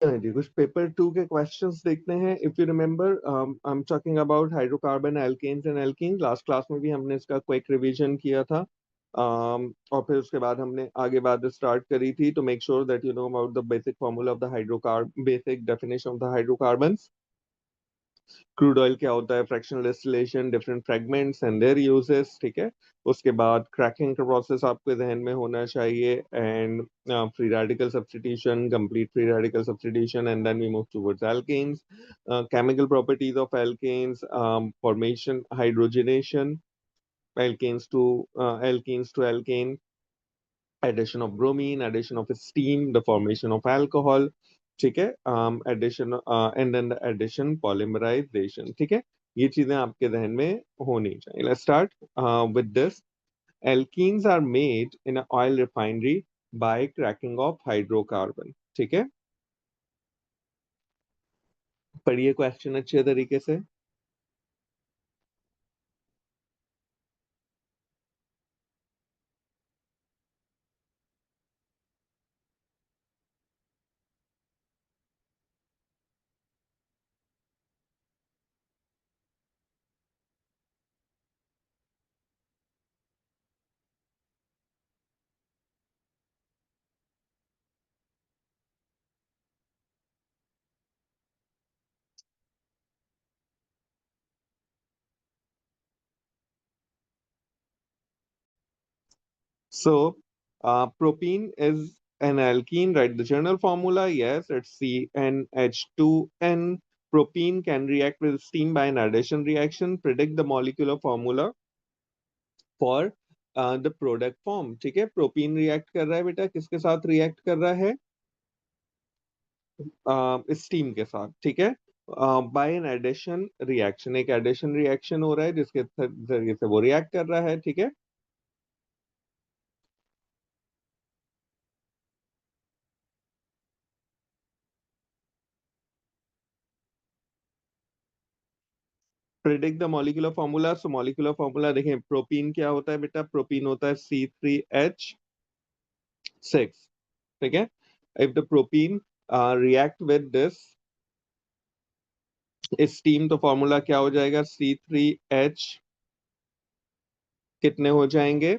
हाँ जी, कुछ पेपर 2 के क्वेश्चंस देखते हैं। If you remember, I am talking about hydrocarbon alkanes and alkenes. Last class में भी हमने इसका क्विक रिवीजन किया था। और फिर उसके बाद हमने आगे बात स्टार्ट करी थी to make sure that you know about the basic formula of the hydrocarb basic definition of the hydrocarbons. Crude oil क्या होता है, fractional distillation, different fragments and their uses, ठीक है। उसके बाद क्रैकिंग का प्रोसेस आपके जहन में होना चाहिए, and free radical substitution, complete free radical substitution, and then we move towards alkanes, chemical properties of alkanes, formation, hydrogenation, alkenes to alkane, addition of bromine, addition of steam, the formation of alcohol, ठीक है, addition and then the addition polymerization, ठीक है। ये चीजें आपके जहन में होनी चाहिए। Let's start with this. Alkenes are made in a oil refinery by cracking of hydrocarbon, ठीक है। पढ़िए क्वेश्चन अच्छे तरीके से। So, propene is an alkene, right? The general formula, yes, it's CnH2n. Propene can react with steam by an addition reaction. Predict the molecular formula for the product form, ठीक है। Propene react कर रहा है बेटा, किसके साथ react कर रहा है? स्टीम के साथ, ठीक है। बाय एन एडिशन रिएक्शन, एक एडिशन रिएक्शन हो रहा है जिसके जरिए से वो रिएक्ट कर रहा है, ठीक है। Predict the molecular formula. So molecular formula देखें, प्रोपीन क्या होता है बेटा? प्रोपीन होता है C3H6, ठीक है। If the propene react with this steam, तो फॉर्मूला क्या हो जाएगा? C3H कितने हो जाएंगे?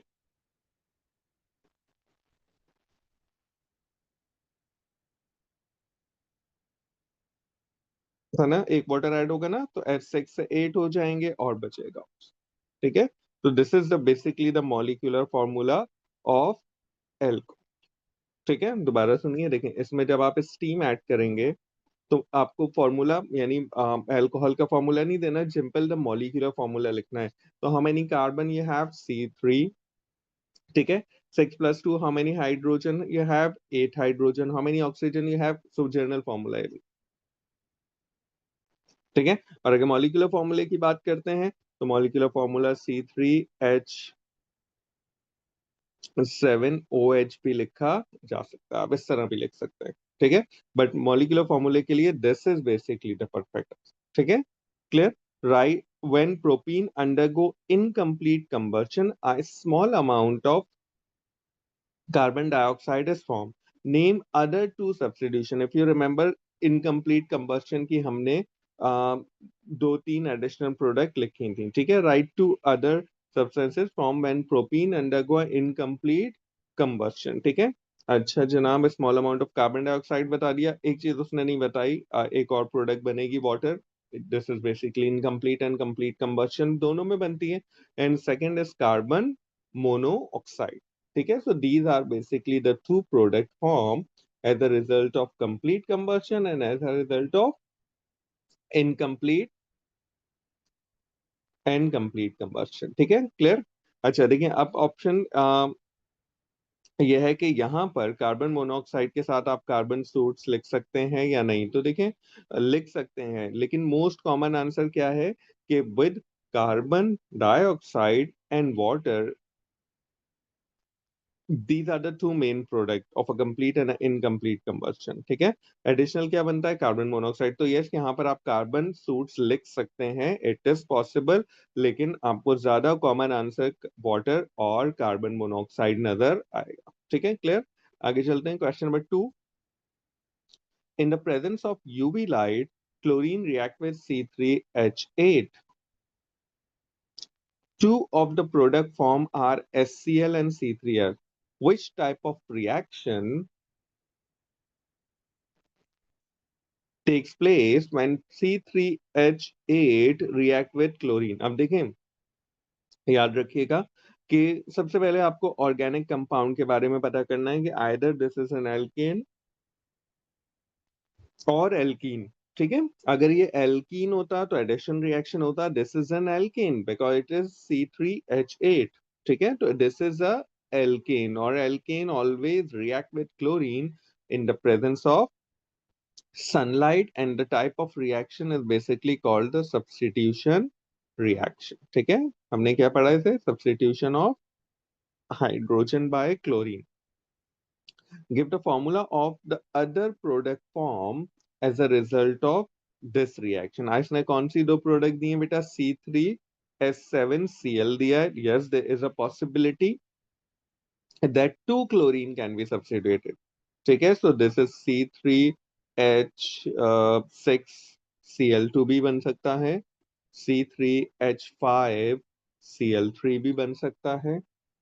है ना, एक वाटर ऐड होगा ना, तो H6 से 8 हो जाएंगे और बचेगा, ठीक है। तो this is the basically the molecular formula of alco, ठीक है। दोबारा सुनिए, देखें, इसमें जब आप स्टीम ऐड करेंगे तो आपको फॉर्मूला यानी अल्कोहल का फॉर्मूला नहीं देना, सिंपल द मॉलिक्यूलर फॉर्मूला लिखना है। तो how many carbon you have? C3, ठीक है। 6 + 2, how many hydrogen you have? 8 hydrogen. How many oxygen you have? So general formula है, ठीक है। और अगर मॉलिक्यूलर फॉर्मूले की बात करते हैं तो मॉलिक्यूलर फॉर्मूला C3H7OH भी लिखा जा सकता है, आप इस तरह भी लिख सकते हैं, ठीक है। बट मॉलिक्यूलर फॉर्मूले के लिए this is basically the perfect, ठीक है। Clear? Right, when propene undergo incomplete combustion, a small amount of carbon dioxide is formed. Name other two substitution. If you remember, incomplete combustion की हमने दो तीन additional product लिखी थी, ठीक है। Write to other substances from when propene undergo incomplete combustion, ठीक है। अच्छा जनाब, small amount of carbon dioxide बता दिया। एक चीज उसने नहीं बताई, एक और प्रोडक्ट बनेगी, water. This is basically incomplete and complete combustion, दोनों में बनती है। And second is carbon monoxide, ठीक है। So these are basically the two product form as a result of complete combustion and as a result of incomplete and complete combustion, ठीक है। Clear? अच्छा देखिए, अब ऑप्शन यह है कि यहाँ पर कार्बन मोनोऑक्साइड के साथ आप कार्बन सूट्स लिख सकते हैं या नहीं। तो देखें, लिख सकते हैं, लेकिन मोस्ट कॉमन आंसर क्या है कि with carbon dioxide and water, these are the two main product of a complete and an incomplete combustion, ठीक है। एडिशनल क्या बनता है? Carbon monoxide. तो यस, यहाँ पर आप कार्बन सूट्स लिख सकते हैं, इट इज पॉसिबल, लेकिन आपको ज्यादा कॉमन आंसर वाटर और कार्बन मोनोऑक्साइड नजर आएगा, ठीक है। क्लियर? आगे चलते हैं, question number 2। In the presence of UV light, chlorine react with C3H8. Two of the product form are HCl and C3F. Which type of reaction takes place when C3H8 react with chlorine? अब देखें, याद रखिएगा कि सबसे पहले आपको organic compound के बारे में पता करना है कि either this is an alkane और एल्कीन। ठीक है, अगर ये एल्कीन होता तो एडिशन रिएक्शन होता, this is an alkane because it is C3H8। ठीक है, तो दिस इज अ एल्केन, और alkane always react with chlorine in the presence of sunlight, and the type of reaction is basically called the substitution reaction। ठीक है, हमने क्या पढ़ा इसे? substitution of hydrogen by chlorine। Give the formula of the other product form as a result of this reaction। आज ने कौन सी दो प्रोडक्ट दी है बेटा? C3H7Cl दिया है। Yes, there is a possibility that two chlorine can be substituted। ठीक है, so this is C3H6Cl2 भी बन सकता है, C3H5Cl3 भी बन सकता है।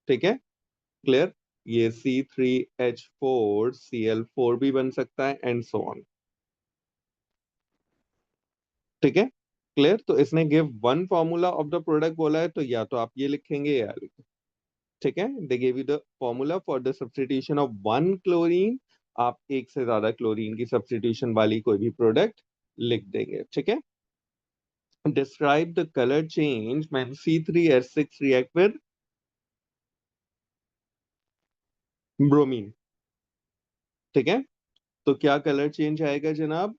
ठीक है, क्लियर? ये C3H4Cl4 भी बन सकता है, एंड सो ऑन। ठीक है, क्लियर? तो इसने give one formula of the product बोला है, तो या तो आप ये लिखेंगे या ठीक है, they give you the formula for the substitution of one chlorine. आप एक से ज्यादा क्लोरीन की सब्स्टिट्यूशन वाली कोई भी प्रोडक्ट लिख देंगे। ठीक है, describe the colour change when C3H6 react with bromine. ठीक है, तो क्या कलर चेंज आएगा जनाब?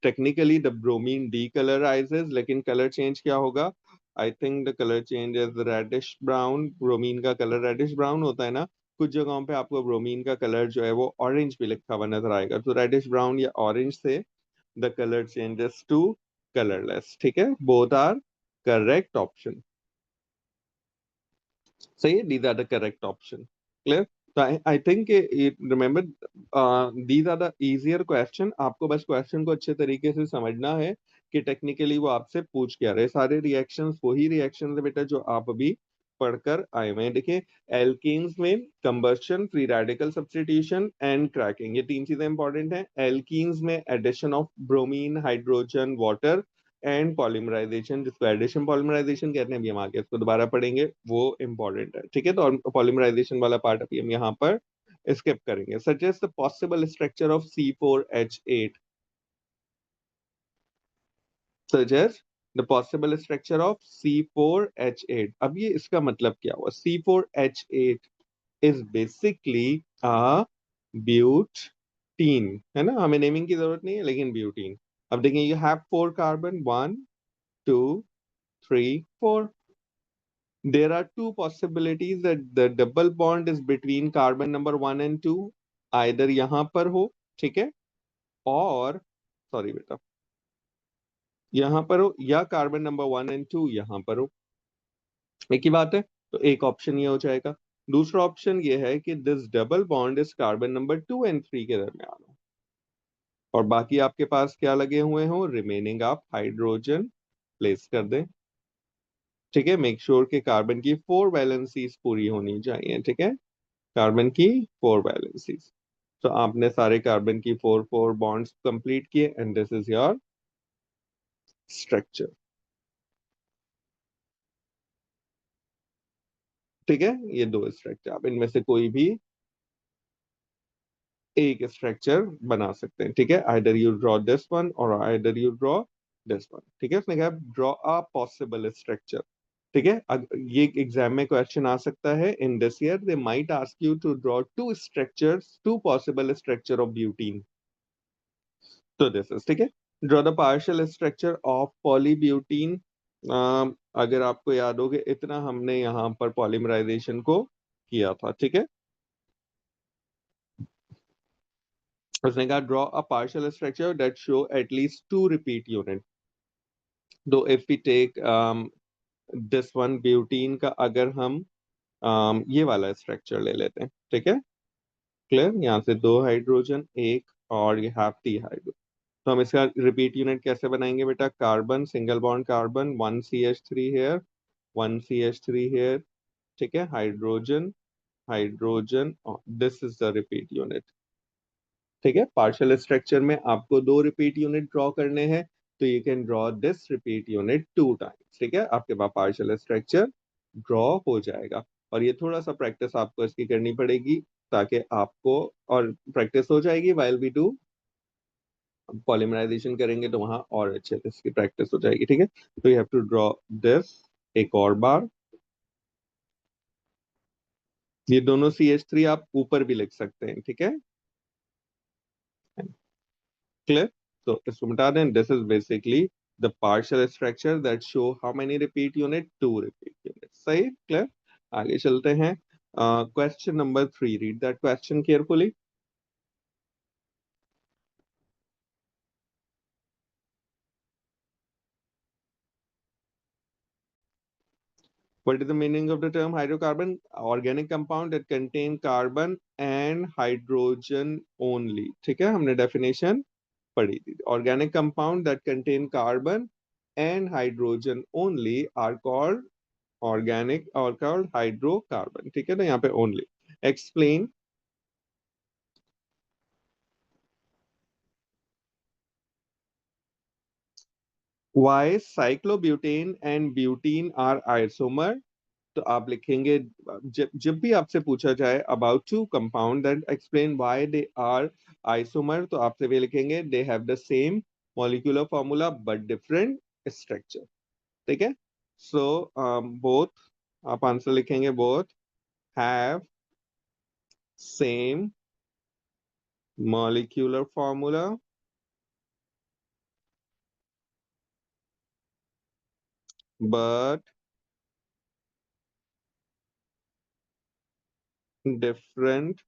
टेक्निकली द ब्रोमीन डीकलराइजेस, लेकिन कलर चेंज क्या होगा? I think the colour change is reddish brown. Bromine का कलर रेडिश ब्राउन होता है ना, कुछ जगहों पे आपको ब्रोमीन का कलर जो है वो ऑरेंज भी लिखा हुआ नजर आएगा, तो रेडिश ब्राउन या ऑरेंज से the colour changes to colourless. ठीक है, बोथ आर करेक्ट ऑप्शन। सही है, these are the correct option। clear? तो I think remember these are the easier question। आपको बस क्वेश्चन को अच्छे तरीके से समझना है कि टेक्निकली वो आपसे पूछ क्या रहे। सारे रिएक्शंस वही रिएक्शंस है बेटा जो आप अभी पढ़कर आए हुए हैं। देखिए, एल्कीन्स में combustion, free radical substitution and cracking, ये तीन चीजें इंपॉर्टेंट हैं। एल्कीन्स में addition of bromine, hydrogen, water and polymerization, जिसको एडिशन पॉलीमराइजेशन कहते हैं, अभी हम आगे इसको दोबारा पढ़ेंगे, वो इंपॉर्टेंट है। ठीक है, तो पॉलीमराइजेशन वाला पार्ट अभी हम यहाँ पर स्किप करेंगे। Suggest the possible structure of C4H8। Suggest the possible structure of C4H8। अब ये इसका मतलब क्या हुआ? C4H8 is basically a butene, है ना, हमें नेमिंग की जरूरत नहीं है, लेकिन ब्यूटीन। अब देखें, you have four carbon, 1 2 3 4। There are two possibilities that the double bond is between carbon number 1 and 2, either यहाँ पर हो, ठीक है, और सॉरी बेटा, यहाँ पर हो, या कार्बन नंबर 1 and 2 यहाँ पर हो। एक ही बात है, तो एक ऑप्शन ये हो जाएगा। दूसरा ऑप्शन ये है कि this double bond is carbon number 2 and 3 के दरमियान हो, और बाकी आपके पास क्या लगे हुए हो? रिमेनिंग आप हाइड्रोजन प्लेस कर दें। ठीक है, मेक श्योर कि कार्बन की 4 वैलेंसीज पूरी होनी चाहिए। ठीक है, कार्बन की 4 वैलेंसीज। तो आपने सारे कार्बन की 4 बॉन्ड्स कंप्लीट किए, and this is your structure. ठीक है, ये दो स्ट्रक्चर, आप इनमें से कोई भी एक स्ट्रक्चर बना सकते हैं। ठीक है, either you draw this one और either you draw this one. ठीक है, उसने कहा ड्रॉ अ पॉसिबल स्ट्रक्चर। ठीक है, ये एग्जाम में क्वेश्चन आ सकता है। In this year they might ask you to draw two structures, two possible structure of butene. तो दिस इज, ठीक है, draw the partial structure of polybutene. अगर आपको याद हो कि इतना हमने यहाँ पर पॉलीमराइजेशन को किया था। ठीक है, उसने कहा draw a partial structure that show at least two repeat unit. Though if we take this one butene का, अगर हम ये वाला स्ट्रक्चर ले लेते हैं। ठीक है, क्लियर? यहाँ से दो हाइड्रोजन, एक और you have T hydro. तो हम इसका रिपीट यूनिट कैसे बनाएंगे बेटा? Carbon, single bond carbon, 1 CH3 here, 1 CH3 here, ठीक है, hydrogen, hydrogen, this is the repeat unit. ठीक है, पार्शियल स्ट्रक्चर में आपको दो रिपीट यूनिट ड्रॉ करने हैं, तो you can draw this repeat unit 2 times. ठीक है, आपके पास पार्शियल स्ट्रक्चर ड्रॉ हो जाएगा। और ये थोड़ा सा प्रैक्टिस आपको इसकी करनी पड़ेगी, ताकि आपको, और प्रैक्टिस हो जाएगी वाइल वी डू पॉलीमराइजेशन करेंगे तो वहां और अच्छे से इसकी प्रैक्टिस हो जाएगी। ठीक है, तो you have to draw this एक और बार। ये दोनों CH3 आप ऊपर भी लिख सकते हैं। ठीक है, क्लियर? तो इसको मिटा दें। This is basically the partial structure that show how many repeat unit, 2 repeat unit. सही, क्लियर? आगे चलते हैं। Question number 3, read that question carefully. What is the meaning of the term hydrocarbon? Organic compound that contain carbon and hydrogen only. ठीक है, हमने definition पढ़ी थी। Organic compound that contain carbon and hydrogen only are called organic or called hydrocarbon। ठीक है, तो यहाँ पे only। Explain why cyclobutane and butene are isomer। तो आप लिखेंगे, जब जब भी आपसे पूछा जाए about two compound that explain why they are isomer, तो आपसे वे लिखेंगे they have the same molecular formula but different structure. ठीक है, सो बोथ, आप आंसर लिखेंगे both have same molecular formula but different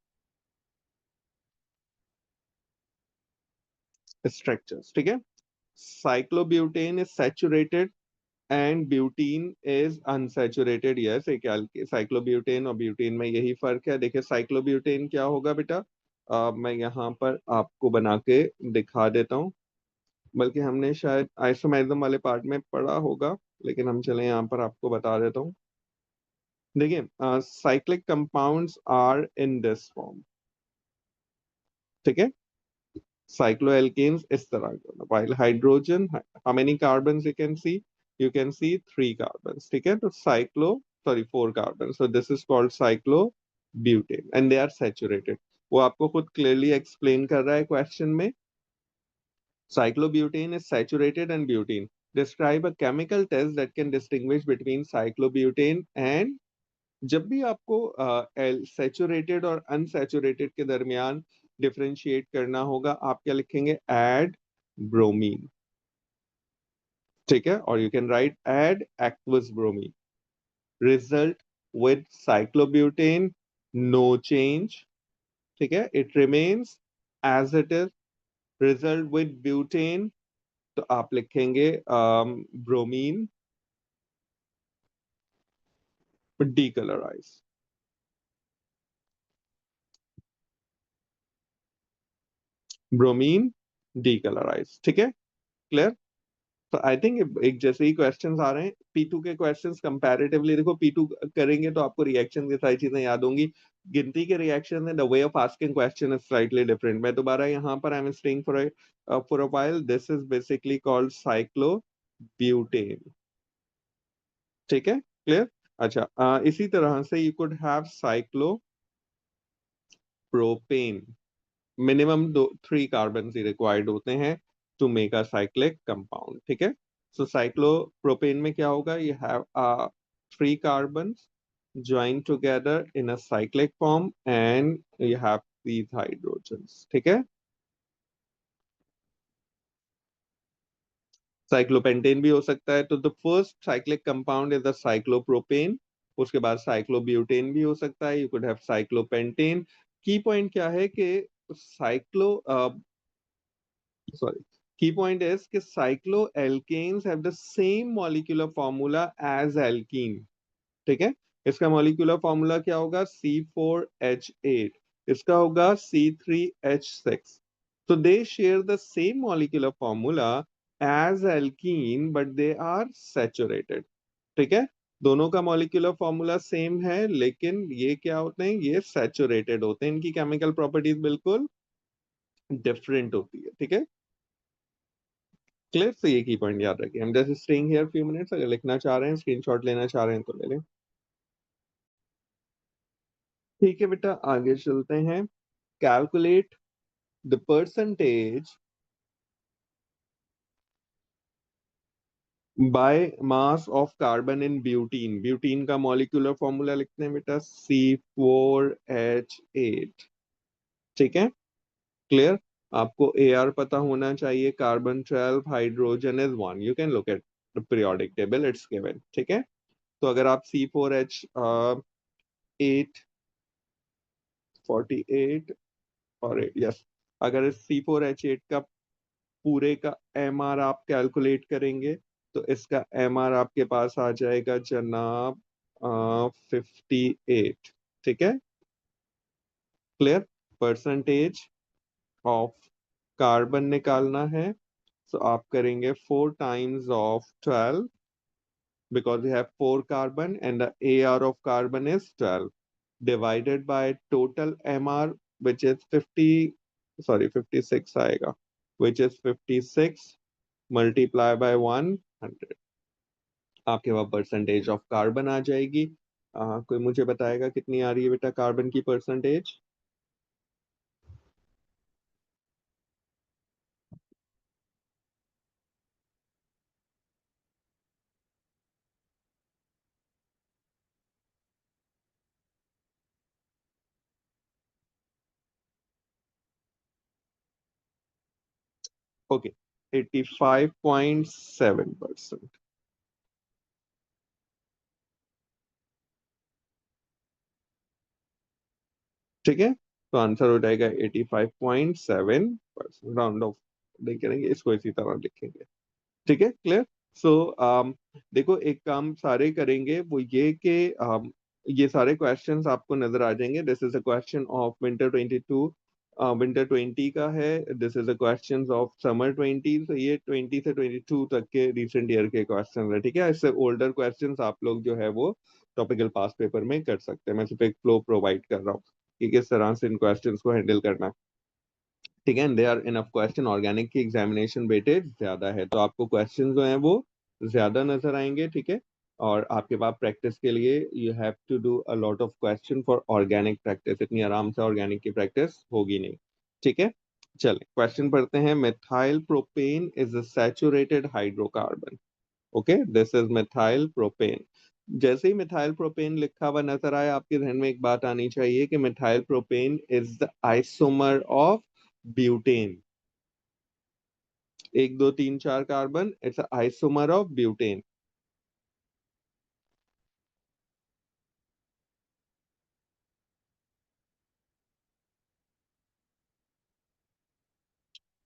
structures. ठीक है, cyclobutane is saturated and butene is unsaturated. Yes, एक साइक्लोब्यूटेन और ब्यूटीन में यही फर्क है। देखिए साइक्लोब्यूटेन क्या होगा बेटा, मैं यहाँ पर आपको बना के दिखा देता हूँ, बल्कि हमने शायद आइसोमेरिज्म वाले पार्ट में पढ़ा होगा, लेकिन हम चले यहाँ पर आपको बता देता हूँ। देखिए, cyclic compounds are in this form. ठीक है, cycloalkanes इस तरह का, while hydrogen, how many carbons you can see? You can see 3 carbons। ठीक है, तो sorry, 4 carbons, so this is called cyclobutane and they are saturated। वो आपको खुद clearly explain कर रहा है क्वेश्चन में। Cyclobutane is saturated and butene। Describe a chemical test that can distinguish between cyclobutane and, जब भी आपको सैचुरेटेड और अनसैचुरेटेड के दरमियान डिफरेंशिएट करना होगा, आप क्या लिखेंगे? Add bromine. ठीक है, और you can write add aqueous bromine. Result with cyclobutane, no change. ठीक है, it remains as it is. Result with butane, तो आप लिखेंगे ब्रोमीन डीकलराइज। Bromine decolourise. ठीक है, क्लियर? तो आई थिंक एक जैसे ही क्वेश्चंस आ रहे हैं P2 के क्वेश्चंस कंपैरेटिवली, देखो P2 करेंगे तो आपको रिएक्शन की सारी चीजें याद होंगी। गिनती के रिएक्शन है, the way of asking question is slightly different. मैं दोबारा यहाँ पर I am staying for a while. This is basically called cyclobutane. ठीक है, क्लियर? अच्छा, इसी तरह से you could have cyclopropane. Minimum 3 carbon ही रिक्वायर्ड होते हैं to make a cyclic compound. ठीक है, सो साइक्लोप्रोपेन में क्या होगा? You have 3 carbon joined together in a cyclic form and you have these hydrogens। ठीक है, साइक्लोपेंटेन भी हो सकता है। तो the first cyclic compound is the cyclopropane. उसके बाद साइक्लोब्यूटेन भी हो सकता है, यू कुड हैव साइक्लोपेंटेन। की पॉइंट क्या है कि cyclo sorry, key point is कि cycloalkanes have the same molecular formula as alkene। ठीक है, इसका मॉलिक्यूलर फॉर्मूला क्या होगा? C4H8, इसका होगा C3H6। So they share the same molecular formula as alkene, but they are saturated. ठीक है, दोनों का मॉलिक्यूलर फॉर्मूला सेम है, लेकिन ये क्या होते हैं, ये सैचुरेटेड होते हैं, इनकी केमिकल प्रॉपर्टीज बिल्कुल डिफरेंट होती है। ठीक है, क्लियर। से ये की पॉइंट याद रखिए। हम just staying here few minutes, अगर लिखना चाह रहे हैं, स्क्रीनशॉट लेना चाह रहे हैं तो ले लें। ठीक है बेटा, आगे चलते हैं। Calculate the percentage by mass of carbon in butene. Butene का मॉलिक्यूलर फॉर्मूला लिखते हैं बेटा, C4H8। ठीक है, क्लियर। आपको ए आर पता होना चाहिए, carbon 12, hydrogen is 1। You can look at the periodic table, it's given. ठीक है, तो अगर आप C4H8 48 और यस, अगर C4H8 का पूरे का एम आर आप कैलकुलेट करेंगे, तो इसका एम आर आपके पास आ जाएगा जनाब 58। ठीक है, क्लियर। परसेंटेज ऑफ कार्बन निकालना है, तो आप करेंगे 4 times of 12, because we have 4 carbon and the AR of carbon is 12, divided by total MR, which is 50, sorry 56 आएगा, which is 56 multiply by 100। आपके पास परसेंटेज ऑफ कार्बन आ जाएगी। कोई मुझे बताएगा कितनी आ रही है बेटा कार्बन की परसेंटेज? ओके, 85.7%। ठीक है, तो आंसर हो जाएगा 85.7%। राउंड ऑफ नहीं करेंगे इसको, इसी तरह लिखेंगे। ठीक है, क्लियर। सो देखो, एक काम सारे करेंगे वो ये कि ये सारे क्वेश्चंस आपको नजर आ जाएंगे। This is a question of winter 22, winter 20 का है। This is a question of summer 20। तो ये 20 से 22 तक के रिसेंट ईयर के क्वेश्चन है। ठीक है, इससे ओल्डर क्वेश्चंस आप लोग जो है वो टॉपिकल पास पेपर में कर सकते हैं। मैं सिर्फ एक फ्लो प्रोवाइड कर रहा हूँ कि किस तरह से इन क्वेश्चंस को हैंडल करना है। ठीक है, they are enough question. Organic की एग्जामिनेशन वेटेज ज्यादा है, तो आपको क्वेश्चन जो है वो ज्यादा नजर आएंगे। ठीक है, और आपके पास प्रैक्टिस के लिए you have to do a lot of question for organic practice. इतनी आराम से ऑर्गेनिक की प्रैक्टिस होगी नहीं। ठीक है, चलें क्वेश्चन पढ़ते हैं। Methyl propane is a saturated hydrocarbon. Okay, this is methyl propane. जैसे ही मिथाइल प्रोपेन लिखा हुआ नजर आए, आपके ध्यान में एक बात आनी चाहिए कि methyl propane is the isomer of butane. 1 2 3 4 carbon, its isomer of butane.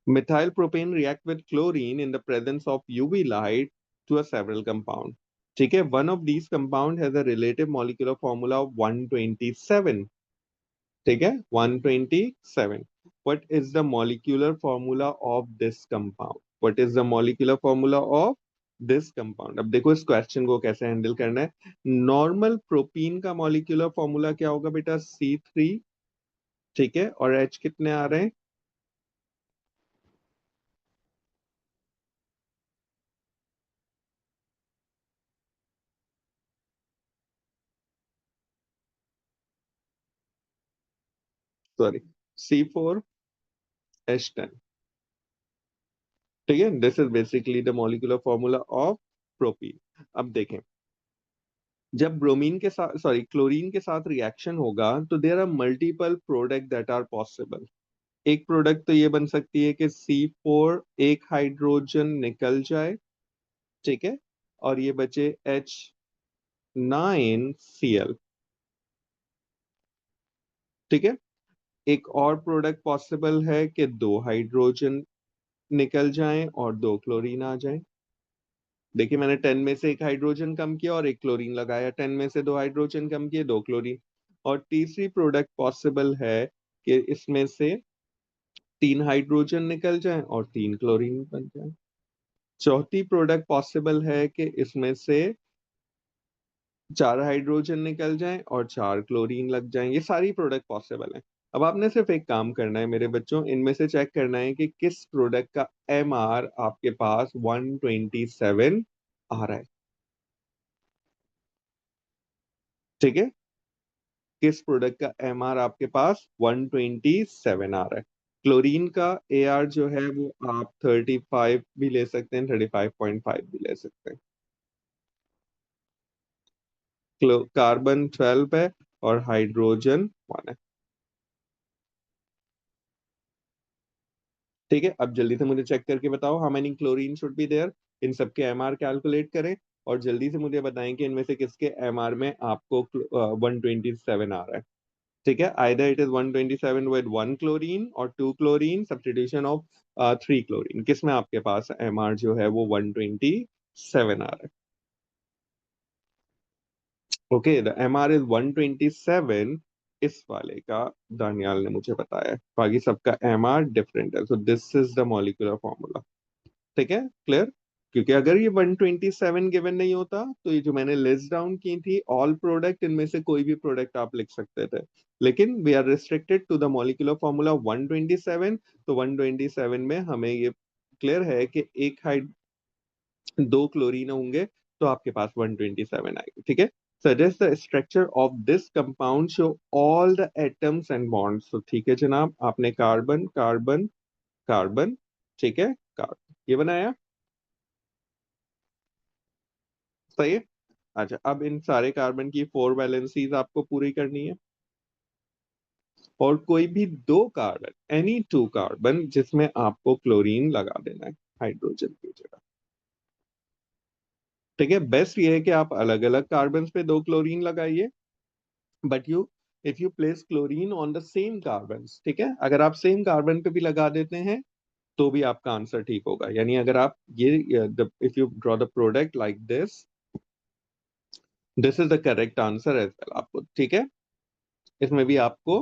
Methyl propane react with chlorine in the presence of UV light to a several compound. ठीक है, one of these compound has a relative molecular formula of 127। ठीक है, 127। What is the molecular formula of this compound? What is the molecular formula of this compound? अब देखो इस question को कैसे handle करना है। नॉर्मल प्रोपीन का मॉलिक्यूलर फॉर्मूला क्या होगा बेटा? C3। ठीक है, और H कितने आ रहे हैं? Sorry, C4H10। ठीक है, this is basically the molecular formula of propene. अब देखें, जब ब्रोमीन के साथ, सॉरी क्लोरीन के साथ रिएक्शन होगा, तो there are multiple product that are possible. एक प्रोडक्ट तो ये बन सकती है कि C4 एक हाइड्रोजन निकल जाए। ठीक है, और ये बचे H9Cl। ठीक है, एक और प्रोडक्ट पॉसिबल है कि 2 हाइड्रोजन निकल जाएं और 2 क्लोरीन आ जाएं। देखिए, मैंने 10 में से एक हाइड्रोजन कम किया और एक क्लोरीन लगाया, 10 में से 2 हाइड्रोजन कम किए, 2 क्लोरीन। और तीसरी प्रोडक्ट पॉसिबल है कि इसमें से 3 हाइड्रोजन निकल जाए और 3 क्लोरीन बन जाए। चौथी प्रोडक्ट पॉसिबल है कि इसमें से 4 हाइड्रोजन निकल जाएं और 4 क्लोरीन लग जाएं। ये सारी प्रोडक्ट पॉसिबल हैं। अब आपने सिर्फ एक काम करना है मेरे बच्चों, इनमें से चेक करना है कि किस प्रोडक्ट का एमआर आपके पास 127 आ रहा है। ठीक है, किस प्रोडक्ट का एमआर आपके पास 127 आ रहा है। क्लोरीन का एआर जो है वो आप 35 भी ले सकते हैं, 35.5 भी ले सकते हैं। कार्बन 12 है और हाइड्रोजन 1 है। ठीक है, अब जल्दी से मुझे चेक करके बताओ how many chlorine should be there. इन सबके एमआर कैलकुलेट करें और जल्दी से मुझे बताएं कि इनमें से किसके एमआर में आपको 127 आ रहा है। ठीक है, either it is 127 with 1 chlorine और 2 क्लोरीन, सब्स्टिट्यूशन ऑफ 3 क्लोरीन, किस में आपके पास एमआर जो है वो 127 आ रहा है। ओके, द एमआर इज 127, इस वाले का दानियाल ने मुझे बताया है, बाकी सबका एमआर डिफरेंट है, सो this is the molecular formula. ठीक है, क्लियर। क्योंकि अगर ये 127 गिवन नहीं होता तो ये जो मैंने लिस्ट डाउन की थी ऑल प्रोडक्ट, इनमें से कोई भी प्रोडक्ट आप लिख सकते थे, लेकिन we are restricted to the molecular formula 127। तो 127 में हमें ये क्लियर है कि एक हाइड 2 क्लोरीन होंगे, तो आपके पास 127 आएगी। ठीक है, suggest the structure of this compound, show all the atoms and bonds. तो ठीक है जनाब, आपने कार्बन कार्बन कार्बन, ठीक है, कार्बन ये बनाया, सही है। अच्छा, अब इन सारे कार्बन की 4 वैलेंसीज आपको पूरी करनी है और कोई भी 2 कार्बन, एनी 2 कार्बन जिसमें आपको क्लोरीन लगा देना है हाइड्रोजन की जगह। ठीक है, बेस्ट ये है कि आप अलग अलग कार्बन पे 2 क्लोरीन लगाइए, but you if you place chlorine on the same carbon, ठीक है, अगर आप सेम कार्बन पे भी लगा देते हैं तो भी आपका आंसर ठीक होगा। यानी अगर आप ये if you draw the product like this is the correct answer as well आपको। ठीक है, इसमें भी आपको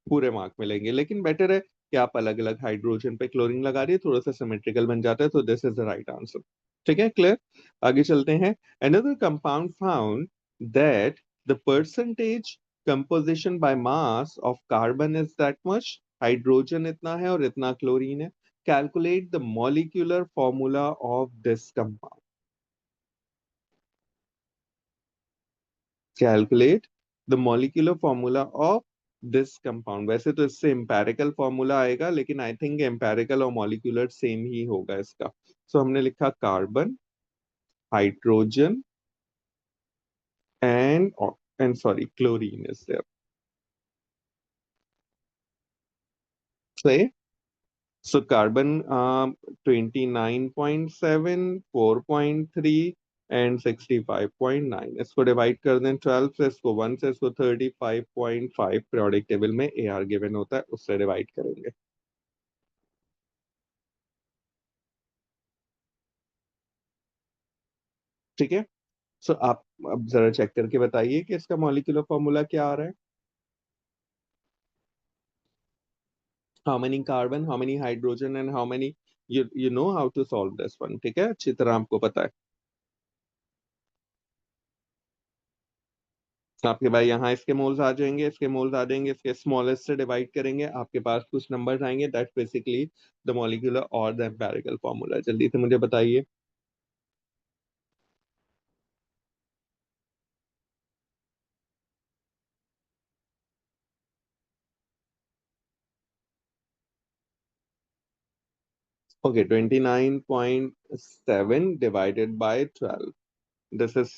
पूरे मार्क मिलेंगे, लेकिन बेटर है कि आप अलग अलग हाइड्रोजन पे क्लोरीन लगा दिए, थोड़ा सा सिमेट्रिकल बन जाता है, तो this is the right answer. ठीक है, क्लियर। आगे चलते हैं। Another compound found that the percentage composition by mass of carbon is that much, hydrogen इतना है और इतना क्लोरीन है। Calculate the molecular formula of this compound. Calculate the molecular formula of this compound. वैसे तो इससे एम्पेरिकल फॉर्मूला आएगा, लेकिन आई थिंक एम्पेरिकल और मॉलिक्यूलर सेम ही होगा इसका। सो हमने लिखा carbon, hydrogen and and sorry chlorine is there. सही। सो कार्बन 29.7, 4.3 एंड 65.9, इसको डिवाइड कर दें 12 से, इसको 1 से, इसको 35.5 पीरियोडिक टेबल में ए आर गिवन होता है, उससे डिवाइड करेंगे। ठीक है, सो आप अब जरा चेक करके बताइए कि इसका मॉलिक्यूलर फॉर्मूला क्या आ रहा है। How many carbon, how many hydrogen and how many, you know how to solve this one. ठीक है, अच्छी तरह आपको पता है। आपके भाई यहाँ इसके मोल्स आ जाएंगे, इसके मोल्स आ जाएंगे, इसके स्मॉलेस्ट से डिवाइड करेंगे, आपके पास कुछ नंबर्स आएंगे, दैट्स बेसिकली द मॉलिक्यूलर और द एम्पेरिकल फॉर्मूला। जल्दी से मुझे बताइए। Okay, 29.7 divided by 12, this is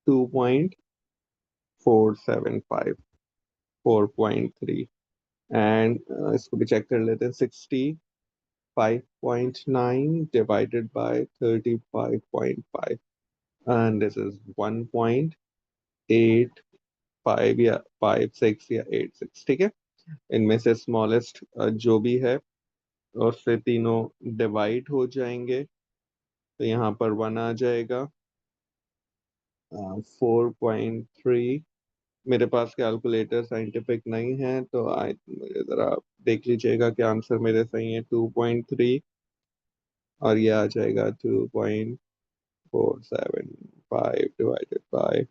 2.475, 4.3 and इसको भी चेक कर लेते हैं। 65.9 divided by 35.5 and this is 1.85 या 56 या 86। ठीक है, इनमें से स्मॉलेस्ट जो भी है उससे तीनों डिवाइड हो जाएंगे, तो यहाँ पर 1 आ जाएगा, 4.3 मेरे पास कैलकुलेटर साइंटिफिक नहीं है, तो मुझे जरा देख लीजिएगा कि आंसर मेरे सही है। 2.3 और ये आ जाएगा 2.475 डिवाइडेड बाय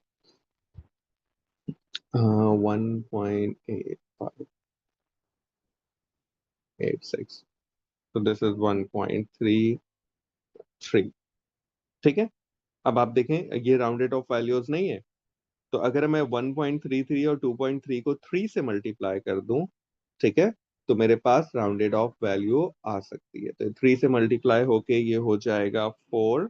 1.8586। तो दिस इज 1.33। ठीक है। अब आप देखें, ये राउंडेड ऑफ वैल्यूज नहीं है, तो अगर मैं 1.33 और 2.3 को 3 से मल्टीप्लाई कर दूं, ठीक है, तो मेरे पास राउंडेड ऑफ वैल्यू आ सकती है। तो 3 से मल्टीप्लाई होके ये हो जाएगा 4।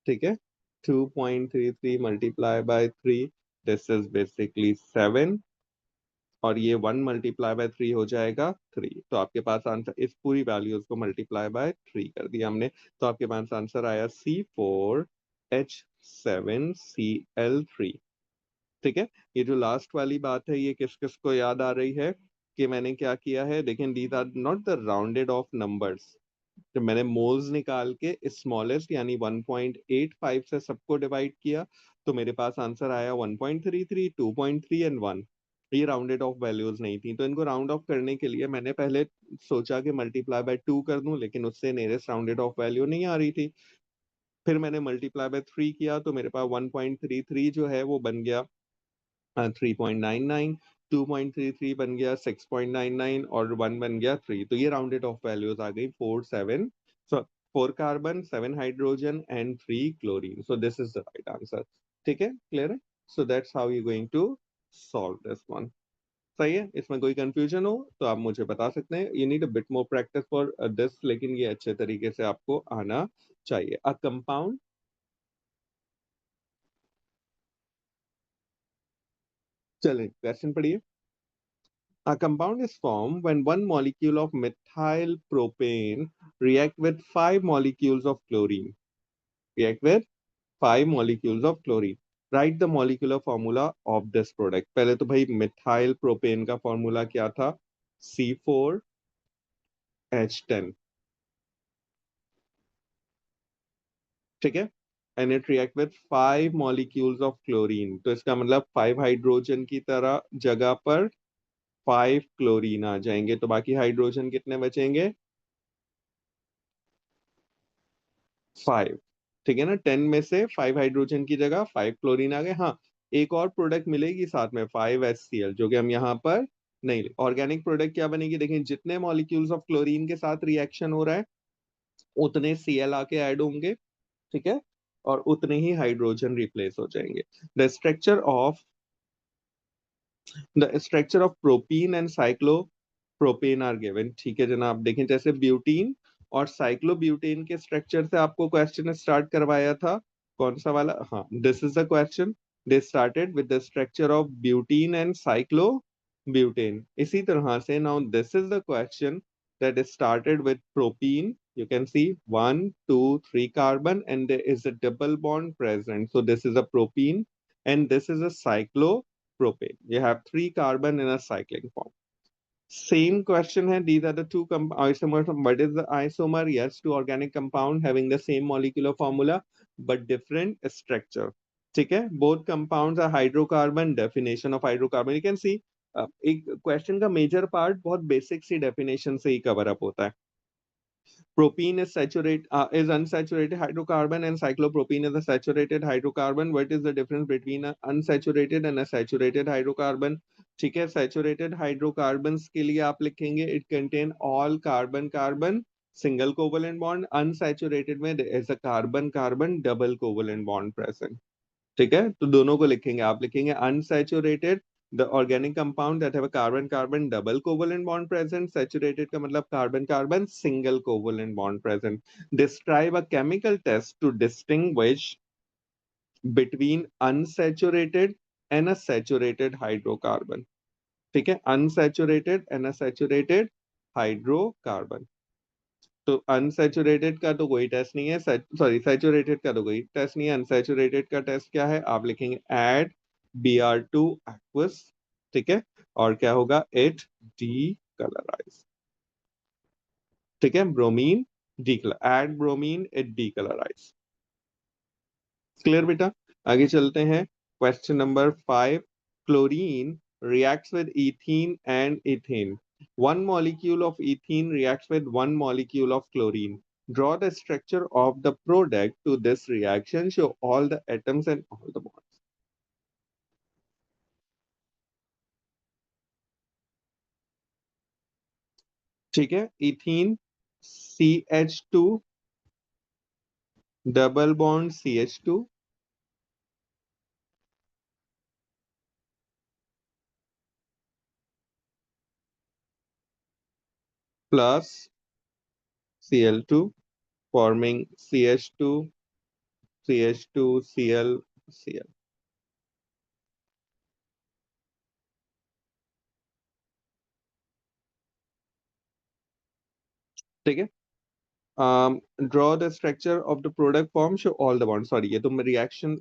ठीक है। 2.33 multiply by 3, this is basically 7। और ये 1 मल्टीप्लाई बाय 3 हो जाएगा 3। तो आपके पास आंसर, इस पूरी वैल्यूज को मल्टीप्लाई बाय 3 कर दिया हमने, तो आपके पास आंसर आया C4H7Cl3। ठीक है। ये जो लास्ट वाली बात है, ये किस किस को याद आ रही है कि मैंने क्या किया है? देखें, these are not the rounded off numbers. जब मैंने मोल्स निकाल के स्मॉलेस्ट यानी 1.85 से सबको डिवाइड किया, तो मेरे पास आंसर आया 1.33, 2.3 एंड 1। ये राउंडेड ऑफ वैल्यूज नहीं थी, तो इनको राउंड ऑफ करने के लिए मैंने पहले सोचा कि मल्टीप्लाई बाय 2 कर दूं, लेकिन उससे नियरेस्ट राउंडेड ऑफ वैल्यू नहीं आ रही थी। फिर मैंने मल्टीप्लाई बाय 3 किया, तो मेरे पास 1.33 जो है वो बन गया 3.99, 2.33 बन गया 6.99 और 1 बन गया 3। तो ये राउंडेड ऑफ वैल्यूज आ गई 4 7, so 4 carbon, 7 hydrogen and 3 chlorine. So this is the right answer. ठीक है, क्लियर है? So that's how you going to solve this one. सही है। इसमें कोई कंफ्यूजन हो तो आप मुझे बता सकते हैं। You need a bit more practice for this, लेकिन ये अच्छे तरीके से आपको आना चाहिए। अ कंपाउंड, चलिए क्वेश्चन पढ़िए। A compound is formed when one molecule of methyl propane react with 5 molecules of chlorine. React with 5 molecules of chlorine. Write the molecular formula of this product. पहले तो भाई मिथाइल प्रोपेन का formula क्या था? C4H10। ठीक है। And it react with 5 molecules of chlorine, तो इसका मतलब 5 हाइड्रोजन की तरह जगह पर 5 क्लोरीन आ जाएंगे, तो बाकी हाइड्रोजन कितने बचेंगे? 5। ठीक है ना, 10 में से 5 हाइड्रोजन की जगह 5 क्लोरीन आ गए। हाँ, एक और प्रोडक्ट मिलेगी साथ में 5HCl, जो कि हम यहाँ पर नहीं। ऑर्गेनिक प्रोडक्ट क्या बनेगी? देखिए, जितने मॉलिक्यूल्स ऑफ क्लोरीन के साथ रिएक्शन हो रहा है, उतने Cl आके ऐड होंगे। ठीक है। और उतने ही हाइड्रोजन रिप्लेस हो जाएंगे। The structure of the structure of propene and cyclopropane are given. ठीक है जनाब, देखें जैसे ब्यूटीन और साइक्लोब्यूटेन के स्ट्रक्चर से आपको क्वेश्चन स्टार्ट करवाया था। कौन सा वाला? हाँ, this is the question. They started with the structure of butene and cyclobutane. इसी तरह से now this is the question that is started with propene. You can see 1 2 3 carbon and there is a double bond present, so this is a propene and this is a cyclopropane. You have 3 carbon in a cycling form. Same question hai, these are the two isomers. What is the isomer? Yes, two organic compound having the same molecular formula but different structure. ठीक है। both compounds are hydrocarbon. Definition of hydrocarbon you can see, एक question का major part बहुत basic सी definition से ही cover up होता है। Propene is is unsaturated hydrocarbon and cyclopropene is a saturated hydrocarbon. What is the difference between an unsaturated and a saturated hydrocarbon? ठीक है, saturated hydrocarbons के लिए आप लिखेंगे it contain all carbon carbon single covalent bond. Unsaturated में there is a carbon carbon double covalent bond present. ठीक है, तो दोनों को लिखेंगे। आप लिखेंगे unsaturated, the organic compound that have a carbon carbon double covalent bond present. Saturated का मतलब carbon carbon single covalent bond present. Describe a chemical test to distinguish between unsaturated and a saturated hydrocarbon. ठीक है, unsaturated and a saturated hydrocarbon. तो unsaturated का तो कोई test नहीं है, सॉरी सैचुरेटेड का तो कोई टेस्ट नहीं है। अनसैचुरेटेड का टेस्ट क्या है? आप लिखेंगे एड Br2 aqueous। ठीक है। और क्या होगा? It decolourise. ठीक है, bromine decolour, add bromine it decolourise. Clear बेटा? आगे चलते हैं, question number 5। chlorine reacts with ethene and ethane. One molecule of ethene reacts with one molecule of chlorine. Draw the structure of the product to this reaction. Show all the atoms and all the bonds. ठीक है, ethene CH2 double bond CH2 plus Cl2 forming CH2 CH2 Cl Cl. ठीक है, draw the structure of the product form show all the bond. Sorry, ये तो reaction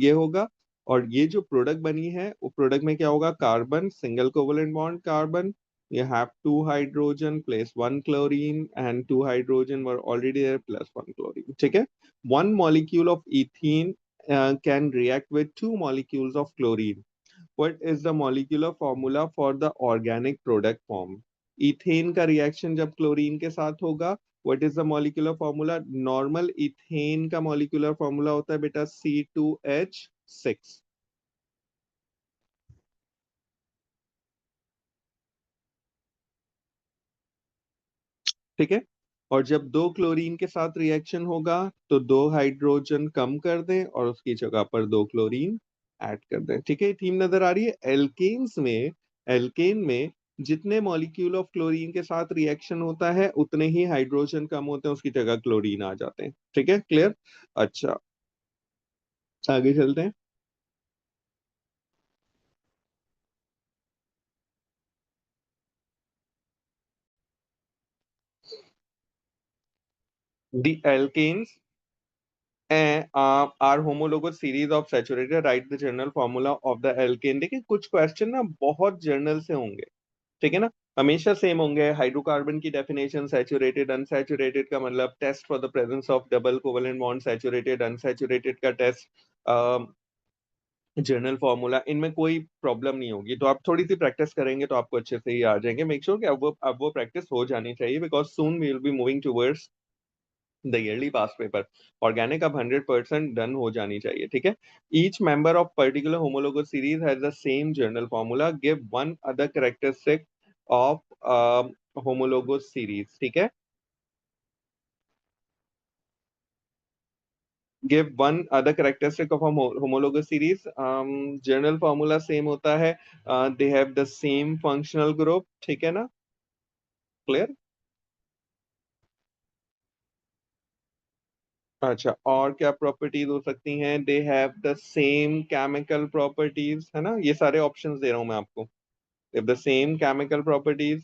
ये होगा. और ये जो प्रोडक्ट बनी है वो प्रोडक्ट में क्या होगा? Carbon single covalent bond carbon. You have two hydrogen place one chlorine and two hydrogen were already there plus one chlorine. ठीक है, one molecule of ethene can react with two molecules of chlorine. What is the molecular formula for the organic product form? Ethane का reaction जब chlorine के साथ होगा, what is the molecular formula? Normal ethane का molecular formula होता है बेटा C2H6. ठीक है, और जब दो क्लोरीन के साथ रिएक्शन होगा तो दो हाइड्रोजन कम कर दें और उसकी जगह पर दो क्लोरीन ऐड कर दें. ठीक है, थीम नजर आ रही है. एल्केन में जितने मॉलिक्यूल ऑफ क्लोरीन के साथ रिएक्शन होता है उतने ही हाइड्रोजन कम होते हैं, उसकी जगह क्लोरीन आ जाते हैं. ठीक है, क्लियर? अच्छा, आगे चलते हैं. The alkanes are homologous series of saturated. Write the general formula of the alkane. देखिए कुछ क्वेश्चन ना बहुत जर्नल से होंगे. ठीक है ना, हमेशा सेम होंगे. हाइड्रोकार्बन की डेफिनेशन सैचुरेटेड अनसैचुरेटेड का मतलब test for the presence of double covalent bond saturated unsaturated का टेस्ट जर्नल फॉर्मूला. इनमें कोई प्रॉब्लम नहीं होगी. तो आप थोड़ी सी प्रैक्टिस करेंगे तो आपको अच्छे से ही आ जाएंगे. मेक श्योर कि अब वो प्रैक्टिस हो जानी चाहिए because soon we will be moving towards the yearly past paper. Organic अब 100% डन हो जानी चाहिए. ठीक है, each member of particular homologous series has the same general formula. Give one other characteristic of homologous series. ठीक है, give one other characteristic of homologous series. General formula same होता है. They have the same functional group. ठीक है ना, clear? अच्छा, और क्या प्रॉपर्टीज हो सकती हैं? दे have the same chemical properties. है ना, ये सारे ऑप्शंस दे रहा हूं मैं आपको. दे द सेम केमिकल प्रॉपर्टीज.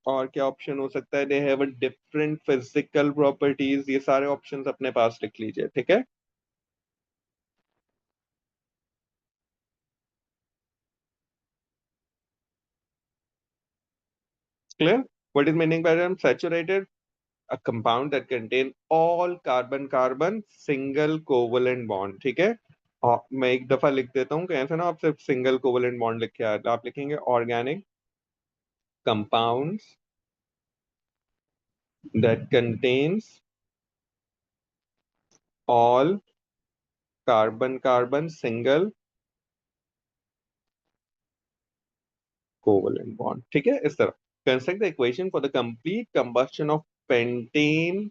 और क्या ऑप्शन हो सकता है? They have a different physical properties. ये सारे ऑप्शंस अपने पास लिख लीजिए. ठीक है, clear? What is meaning bye saturated? a compound that contain all carbon carbon single covalent bond. ठीक है, और मैं एक दफा लिख देता हूँ, कैसे ना आप सिर्फ सिंगल कोवलेंट बॉन्ड लिख के आए तो आप लिखेंगे organic compounds that contains all carbon carbon single covalent bond. ठीक है, इस तरह construct the equation for the complete combustion of pentane.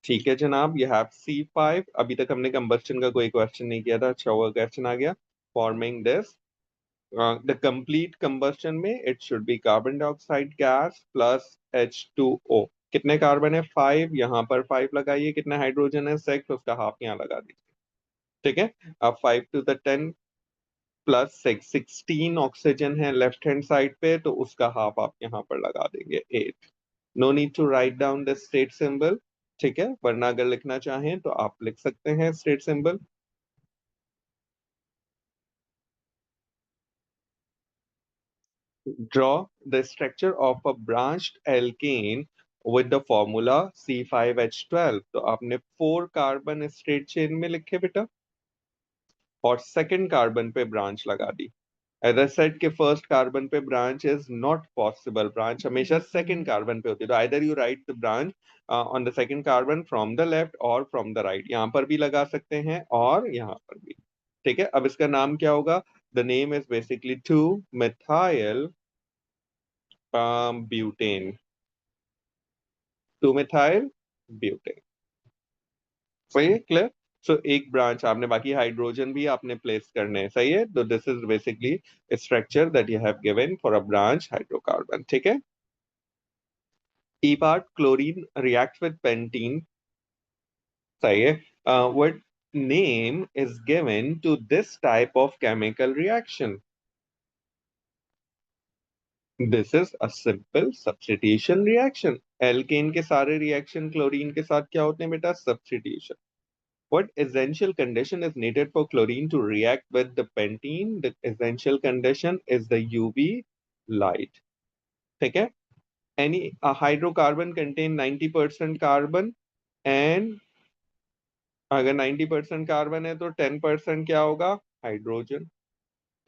ठीक है जनाब, ये हैव C5. अभी तक हमने कंबस्शन का कोई क्वेश्चन नहीं किया था. अच्छा हुआ क्वेश्चन आ गया. Forming this the complete combustion में it should be carbon dioxide gas plus H2O. कितने कार्बन है? 5. यहाँ पर 5 लगाइए. कितने हाइड्रोजन है? 6. उसका हाफ यहाँ लगा दीजिए. ठीक है, अब 5 to the 10 प्लस 6 16 ऑक्सीजन है लेफ्ट हैंड साइड पे, तो उसका हाफ आप यहाँ पर लगा देंगे 8. No need to write down the state symbol. ठीक है, वरना अगर लिखना चाहें तो आप लिख सकते हैं state symbol. Draw the structure of a branched alkane with the formula C5H12. तो आपने 4 कार्बन स्ट्रेट चेन में लिखे बेटा. और सेकंड कार्बन पे ब्रांच लगा दी। एज आई सेड के फर्स्ट कार्बन पे branch is not possible, branch हमेशा सेकंड कार्बन पे होती है। तो either you right the branch on the second carbon from the left और फ्रॉम द राइट, यहाँ पर भी लगा सकते हैं और यहाँ पर भी। ठीक है, अब इसका नाम क्या होगा? The name is basically 2-methyl butane, 2-methyl butane. सही है, क्लियर? सो एक ब्रांच आपने, बाकी हाइड्रोजन भी आपने प्लेस करने हैं, सही है। तो this is basically structure that you have given for a branch hydrocarbon. ठीक है। E part, chlorine reacts with pentene, सही है। What name is given to this type of chemical reaction? This is a simple substitution reaction. Alkane के सारे reaction chlorine के साथ क्या होते हैं बेटा? Substitution. What essential condition is needed for chlorine to react with the pentene? The essential condition is the UV light. ठीक है? Any a hydrocarbon contain 90% carbon, and अगर 90% कार्बन है तो 10% क्या होगा? हाइड्रोजन।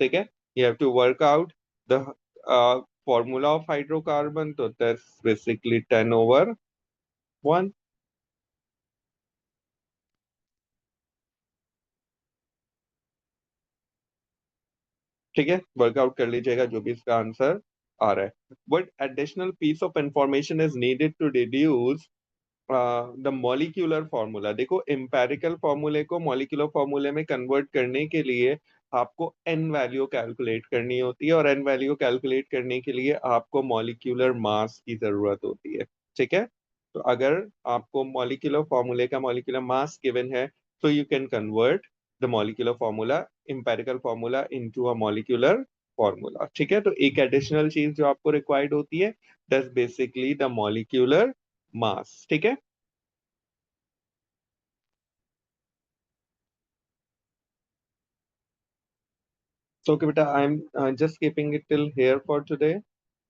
ठीक है। You have to work out the formula of hydrocarbon, तो दैट्स बेसिकली 10/1। ठीक है, वर्कआउट कर लीजिएगा जो भी इसका आंसर आ रहा है। But additional piece of information is needed to deduce the molecular formula. देखो, एम्पेरिकल फॉर्मूले को मॉलिक्यूलर फॉर्मूले में कन्वर्ट करने के लिए आपको एन वैल्यू कैलकुलेट करनी होती है, और एन वैल्यू कैलकुलेट करने के लिए आपको मॉलिक्यूलर मास की जरूरत होती है। ठीक है। तो अगर आपको मॉलिक्यूलर फॉर्मूले का मॉलिक्यूलर मास गिवन है, तो you can convert the molecular formula, empirical formula, into a molecular formula. ठीक है। तो एक एडिशनल चीज जो आपको रिक्वायर्ड होती है, that's basically the molecular mass. ठीक है। So okay beta, I'm just keeping it till here for today.